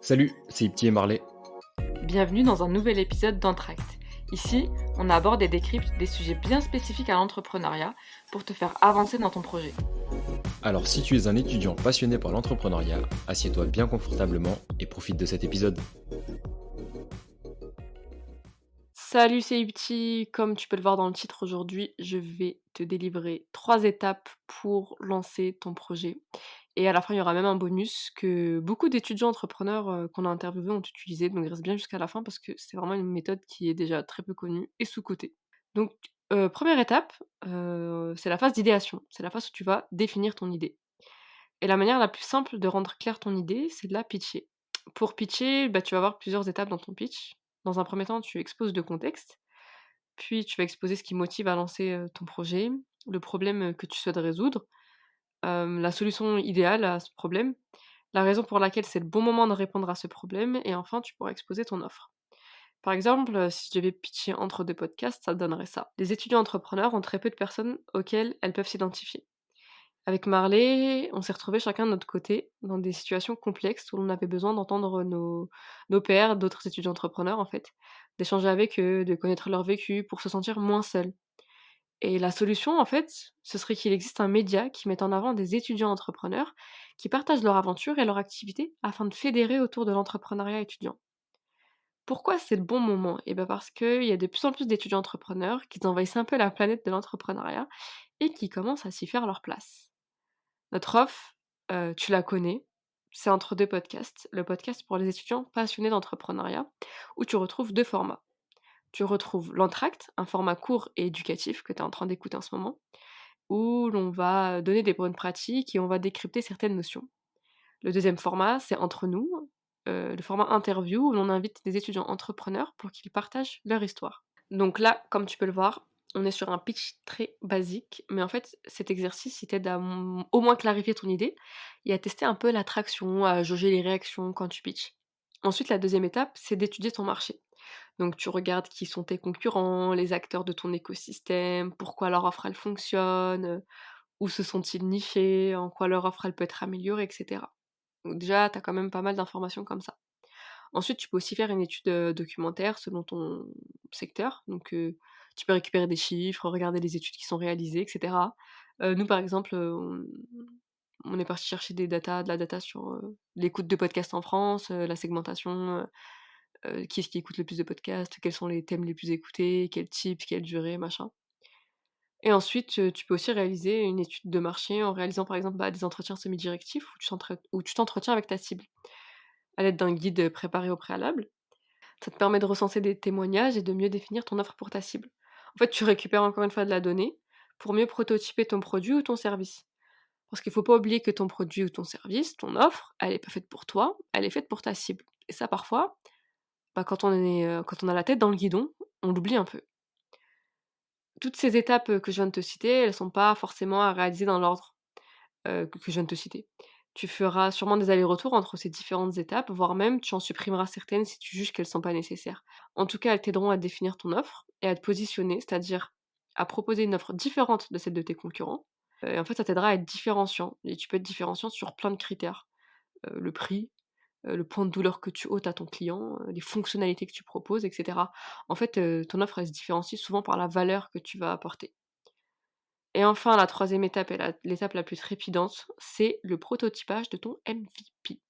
Salut, c'est Ipti et Marley. Bienvenue dans un nouvel épisode d'Entract. Ici, on aborde et décrypte des sujets bien spécifiques à l'entrepreneuriat pour te faire avancer dans ton projet. Alors si tu es un étudiant passionné par l'entrepreneuriat, assieds-toi bien confortablement et profite de cet épisode. Salut, c'est Upti. Comme tu peux le voir dans le titre aujourd'hui, je vais te délivrer 3 étapes pour lancer ton projet. Et à la fin, il y aura même un bonus que beaucoup d'étudiants entrepreneurs qu'on a interviewés ont utilisé. Donc reste bien jusqu'à la fin parce que c'est vraiment une méthode qui est déjà très peu connue et sous-cotée. Donc, 1re étape, c'est la phase d'idéation. C'est la phase où tu vas définir ton idée. Et la manière la plus simple de rendre claire ton idée, c'est de la pitcher. Pour pitcher, tu vas avoir plusieurs étapes dans ton pitch. Dans un premier temps, tu exposes le contexte, puis tu vas exposer ce qui motive à lancer, ton projet, le problème, que tu souhaites résoudre, la solution idéale à ce problème, la raison pour laquelle c'est le bon moment de répondre à ce problème et enfin tu pourras exposer ton offre. Par exemple, si je devais pitcher entre 2 podcasts, ça donnerait ça. Les étudiants entrepreneurs ont très peu de personnes auxquelles elles peuvent s'identifier. Avec Marley, on s'est retrouvés chacun de notre côté dans des situations complexes où l'on avait besoin d'entendre nos pairs, d'autres étudiants entrepreneurs en fait, d'échanger avec eux, de connaître leur vécu pour se sentir moins seul. Et la solution en fait, ce serait qu'il existe un média qui mette en avant des étudiants entrepreneurs qui partagent leur aventure et leur activité afin de fédérer autour de l'entrepreneuriat étudiant. Pourquoi c'est le bon moment? Et ben parce qu'il y a de plus en plus d'étudiants entrepreneurs qui envahissent un peu la planète de l'entrepreneuriat et qui commencent à s'y faire leur place. Notre offre, tu la connais, c'est entre 2 podcasts. Le podcast pour les étudiants passionnés d'entrepreneuriat, où tu retrouves 2 formats. Tu retrouves l'entracte, un format court et éducatif que tu es en train d'écouter en ce moment, où l'on va donner des bonnes pratiques et on va décrypter certaines notions. Le deuxième format, c'est entre nous, le format interview où l'on invite des étudiants entrepreneurs pour qu'ils partagent leur histoire. Donc là, comme tu peux le voir, on est sur un pitch très basique, mais en fait, cet exercice, il t'aide à au moins clarifier ton idée et à tester un peu l'attraction, à jauger les réactions quand tu pitches. Ensuite, la deuxième étape, c'est d'étudier ton marché. Donc tu regardes qui sont tes concurrents, les acteurs de ton écosystème, pourquoi leur offre elle fonctionne, où se sont-ils nichés, en quoi leur offre elle peut être améliorée, et cetera. Donc déjà, tu as quand même pas mal d'informations comme ça. Ensuite, tu peux aussi faire une étude, documentaire selon ton secteur. Donc, tu peux récupérer des chiffres, regarder les études qui sont réalisées et cetera. Nous, par exemple, on est parti chercher de la data sur, l'écoute de podcasts en France, la segmentation, qui est-ce qui écoute le plus de podcasts, quels sont les thèmes les plus écoutés, quel type, quelle durée, machin. Et ensuite, tu peux aussi réaliser une étude de marché en réalisant, par exemple, des entretiens semi-directifs où tu t'entretiens avec ta cible, à l'aide d'un guide, préparé au préalable. Ça te permet de recenser des témoignages et de mieux définir ton offre pour ta cible. En fait, tu récupères encore une fois de la donnée pour mieux prototyper ton produit ou ton service. Parce qu'il faut pas oublier que ton produit ou ton service, ton offre, elle est pas faite pour toi, elle est faite pour ta cible. Et ça, parfois, quand on a la tête dans le guidon, on l'oublie un peu. Toutes ces étapes, que je viens de te citer, elles sont pas forcément à réaliser dans l'ordre, que je viens de te citer. Tu feras sûrement des allers-retours entre ces différentes étapes, voire même tu en supprimeras certaines si tu juges qu'elles sont pas nécessaires. En tout cas, elles t'aideront à définir ton offre et à te positionner, c'est-à-dire à proposer une offre différente de celle de tes concurrents, et en fait, ça t'aidera à être différenciant et tu peux être différenciant sur plein de critères. Le prix, le point de douleur que tu ôtes à ton client, les fonctionnalités que tu proposes et cetera. En fait, ton offre, elle se différencie souvent par la valeur que tu vas apporter. Et enfin, la troisième étape et l'étape la plus trépidante, c'est le prototypage de ton MVP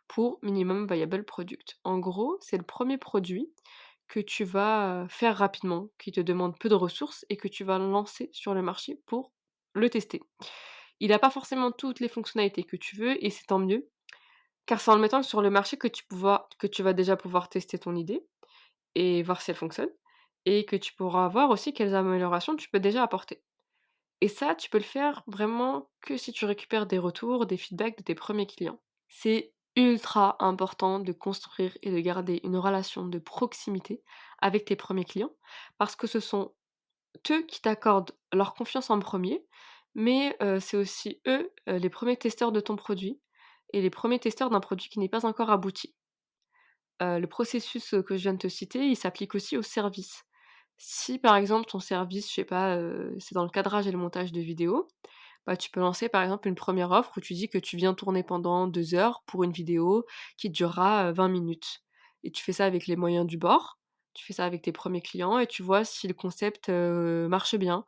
pour Minimum Viable Product. En gros, c'est le premier produit que tu vas, faire rapidement, qui te demande peu de ressources et que tu vas lancer sur le marché pour le tester. Il a pas forcément toutes les fonctionnalités que tu veux et c'est tant mieux, car c'est en le mettant sur le marché que tu vas déjà pouvoir tester ton idée et voir si elle fonctionne et que tu pourras voir aussi quelles améliorations tu peux déjà apporter. Et ça, tu peux le faire vraiment que si tu récupères des retours, des feedbacks de tes premiers clients. C'est ultra important de construire et de garder une relation de proximité avec tes premiers clients parce que ce sont eux qui t'accordent leur confiance en premier, mais c'est aussi eux, les premiers testeurs de ton produit et les premiers testeurs d'un produit qui n'est pas encore abouti. Le processus, que je viens de te citer, il s'applique aussi aux services. Si par exemple ton service, je sais pas, c'est dans le cadrage et le montage de vidéos, Bah, tu peux lancer par exemple une première offre où tu dis que tu viens tourner pendant 2 heures pour une vidéo qui durera, 20 minutes et tu fais ça avec les moyens du bord. Tu fais ça avec tes premiers clients et tu vois si le concept, marche bien.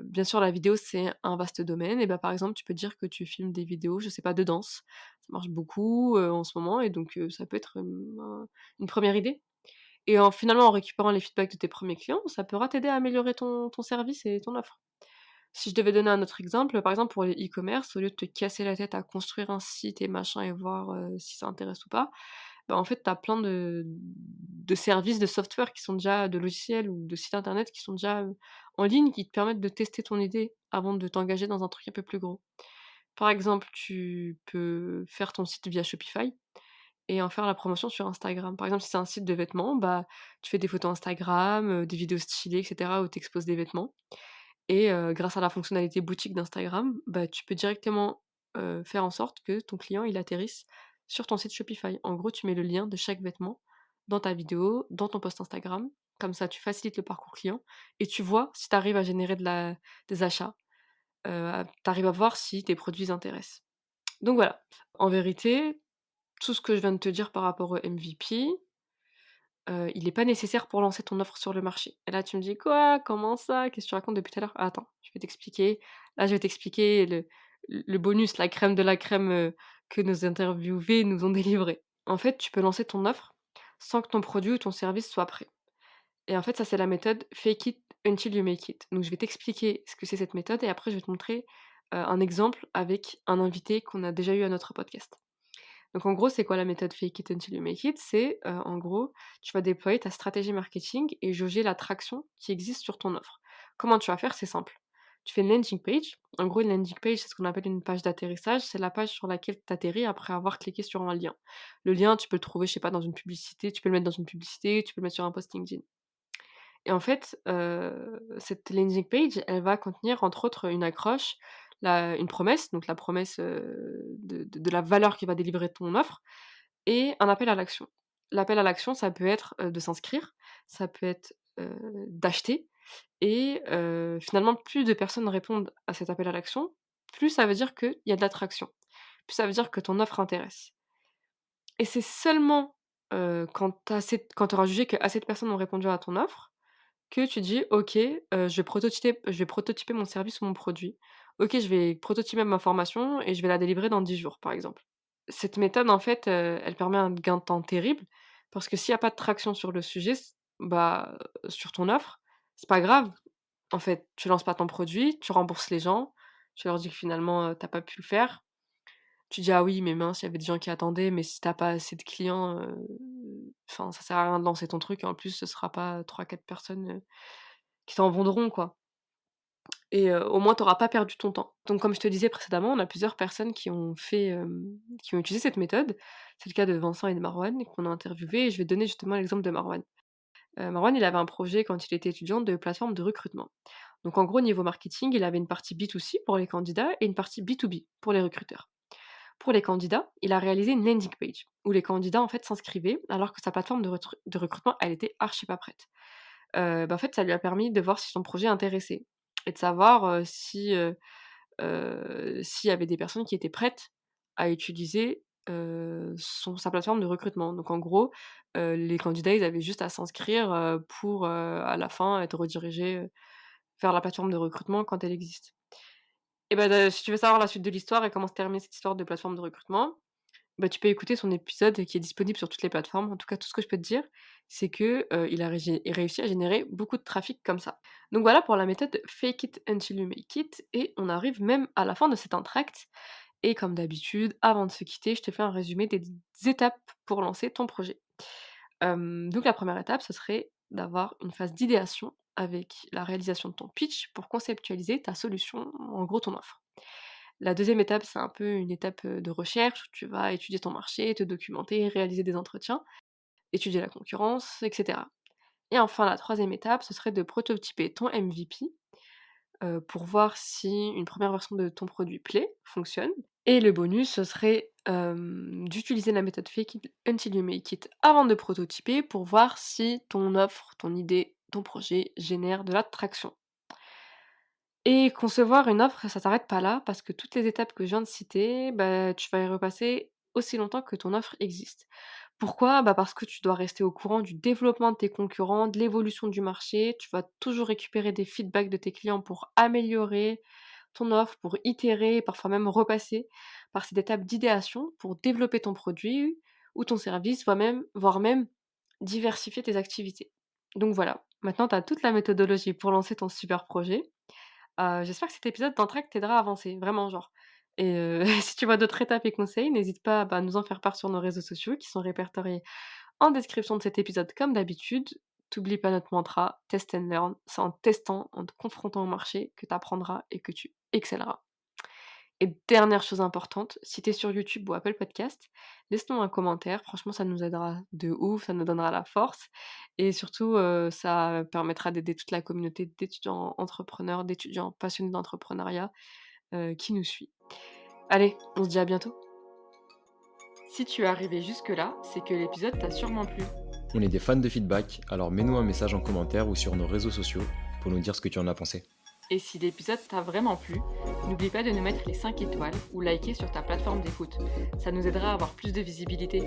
Bien sûr la vidéo c'est un vaste domaine et bah, par exemple tu peux dire que tu filmes des vidéos, je sais pas, de danse. Ça marche beaucoup, en ce moment et donc ça peut être, une première idée et finalement en récupérant les feedbacks de tes premiers clients, ça pourra t'aider à améliorer ton service et ton offre. Si je devais donner un autre exemple, par exemple pour les e-commerce, au lieu de te casser la tête à construire un site et machin et voir, si ça intéresse ou pas, bah, en fait, tu as plein de services de software qui sont déjà de logiciels ou de sites internet qui sont déjà, en ligne, qui te permettent de tester ton idée avant de t'engager dans un truc un peu plus gros. Par exemple, tu peux faire ton site via Shopify et en faire la promotion sur Instagram. Par exemple, si c'est un site de vêtements, bah, tu fais des photos Instagram, des vidéos stylées et cetera où tu exposes des vêtements et grâce à la fonctionnalité boutique d'Instagram, bah, tu peux directement, faire en sorte que ton client, il atterrisse sur ton site Shopify. En gros, tu mets le lien de chaque vêtement dans ta vidéo, dans ton post Instagram. Comme ça, tu facilites le parcours client et tu vois si tu arrives à générer des achats, tu arrives à voir si tes produits les intéressent. Donc voilà, en vérité, tout ce que je viens de te dire par rapport au MVP, il est pas nécessaire pour lancer ton offre sur le marché. Et là, tu me dis: «Quoi? Comment ça? Qu'est-ce que tu racontes depuis tout à l'heure?» Attends, je vais t'expliquer. Là, je vais t'expliquer le bonus, la crème de la crème, que nos interviewés nous ont délivré. En fait, tu peux lancer ton offre sans que ton produit ou ton service soit prêt. Et en fait, ça, c'est la méthode fake it until you make it. Donc je vais t'expliquer ce que c'est cette méthode et après je vais te montrer, un exemple avec un invité qu'on a déjà eu à notre podcast. Donc en gros, c'est quoi la méthode fake it until you make it? C'est, en gros, tu vas déployer ta stratégie marketing et jauger l'attraction qui existe sur ton offre. Comment tu vas faire? C'est simple. Tu fais une landing page. En gros, une landing page, c'est ce qu'on appelle une page d'atterrissage. C'est la page sur laquelle tu atterris après avoir cliqué sur un lien. Le lien, tu peux le trouver, je sais pas, dans une publicité, tu peux le mettre dans une publicité, tu peux le mettre sur un post LinkedIn. Et en fait, cette landing page, elle va contenir entre autres une accroche, une promesse, donc la promesse, de la valeur qui va délivrer ton offre et un appel à l'action. L'appel à l'action, ça peut être, de s'inscrire, ça peut être, d'acheter et finalement plus de personnes répondent à cet appel à l'action, plus ça veut dire qu'il y a de l'attraction, plus ça veut dire que ton offre intéresse et c'est seulement, quand tu auras jugé qu'assez de personnes ont répondu à ton offre que tu dis: «OK, je vais prototyper mon service ou mon produit. OK, je vais prototyper ma formation et je vais la délivrer dans 10 jours», par exemple. Cette méthode, en fait, elle permet un gain de temps terrible parce que s'il y a pas de traction sur le sujet, bah, sur ton offre, c'est pas grave. En fait, tu lances pas ton produit, tu rembourses les gens, tu leur dis que finalement, tu pas pu le faire. Tu dis: «Ah oui, mais mince, il y avait des gens qui attendaient», mais si tu pas assez de clients, enfin, ça sert à rien de lancer ton truc et en plus, ce sera pas 3-4 personnes, qui t'en vendront, quoi et au moins tu auras pas perdu ton temps. Donc comme je te disais précédemment, on a plusieurs personnes qui ont utilisé cette méthode. C'est le cas de Vincent et de Marwan qu'on a interviewés et je vais te donner justement l'exemple de Marwan. Marwan, il avait un projet quand il était étudiant de plateforme de recrutement. Donc en gros, niveau marketing, il avait une partie B2C pour les candidats et une partie B2B pour les recruteurs. Pour les candidats, il a réalisé une landing page où les candidats, en fait, s'inscrivaient alors que sa plateforme de recrutement, elle était archi pas prête. Bah, en fait, ça lui a permis de voir si son projet intéressait et de savoir, s'il y avait des personnes qui étaient prêtes à utiliser, sa plateforme de recrutement. Donc en gros, les candidats, ils avaient juste à s'inscrire, pour, à la fin être redirigés, vers la plateforme de recrutement quand elle existe. Et bah, si tu veux savoir la suite de l'histoire et comment se termine cette histoire de plateforme de recrutement, bah, tu peux écouter son épisode qui est disponible sur toutes les plateformes. En tout cas, tout ce que je peux te dire, c'est que, il a réussi à générer beaucoup de trafic comme ça. Donc voilà pour la méthode fake it until you make it et on arrive même à la fin de cet entracte et comme d'habitude, avant de se quitter, je te fais un résumé des étapes pour lancer ton projet. Donc la première étape, ce serait d'avoir une phase d'idéation avec la réalisation de ton pitch pour conceptualiser ta solution, en gros ton offre. La deuxième étape, c'est un peu une étape, de recherche où tu vas étudier ton marché, te documenter, réaliser des entretiens, étudier la concurrence et cetera. Et enfin la troisième étape, ce serait de prototyper ton MVP, pour voir si une première version de ton produit plaît, fonctionne. Et le bonus, ce serait, d'utiliser la méthode fake it until you make it avant de prototyper pour voir si ton offre, ton idée, ton projet génère de la traction. Et concevoir une offre, ça s'arrête pas là parce que toutes les étapes que je viens de citer, bah, tu vas y repasser aussi longtemps que ton offre existe. Pourquoi? Bah, parce que tu dois rester au courant du développement de tes concurrents, de l'évolution du marché. Tu vas toujours récupérer des feedbacks de tes clients pour améliorer ton offre, pour itérer, parfois même repasser par cette étape d'idéation pour développer ton produit ou ton service, voire même diversifier tes activités. Donc voilà, maintenant tu as toute la méthodologie pour lancer ton super projet. J'espère que cet épisode d'entraide t'aidera à avancer, vraiment genre. Et si tu vois d'autres étapes et conseils, n'hésite pas à, nous en faire part sur nos réseaux sociaux qui sont répertoriés en description de cet épisode comme d'habitude. T'oublies pas notre mantra, test and learn. C'est en testant, en te confrontant au marché que tu apprendras et que tu excelleras. Et dernière chose importante, si tu es sur YouTube ou Apple Podcast, laisse-nous un commentaire. Franchement, ça nous aidera de ouf, ça nous donnera la force et surtout, ça permettra d'aider toute la communauté d'étudiants entrepreneurs, d'étudiants passionnés d'entrepreneuriat, qui nous suit. Allez, on se dit à bientôt. Si tu es arrivé jusque-là, c'est que l'épisode t'a sûrement plu. On est des fans de feedback, alors mets-nous un message en commentaire ou sur nos réseaux sociaux pour nous dire ce que tu en as pensé. Et si l'épisode t'a vraiment plu, n'oublie pas de nous mettre les 5 étoiles ou liker sur ta plateforme d'écoute. Ça nous aidera à avoir plus de visibilité.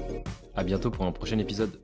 À bientôt pour un prochain épisode.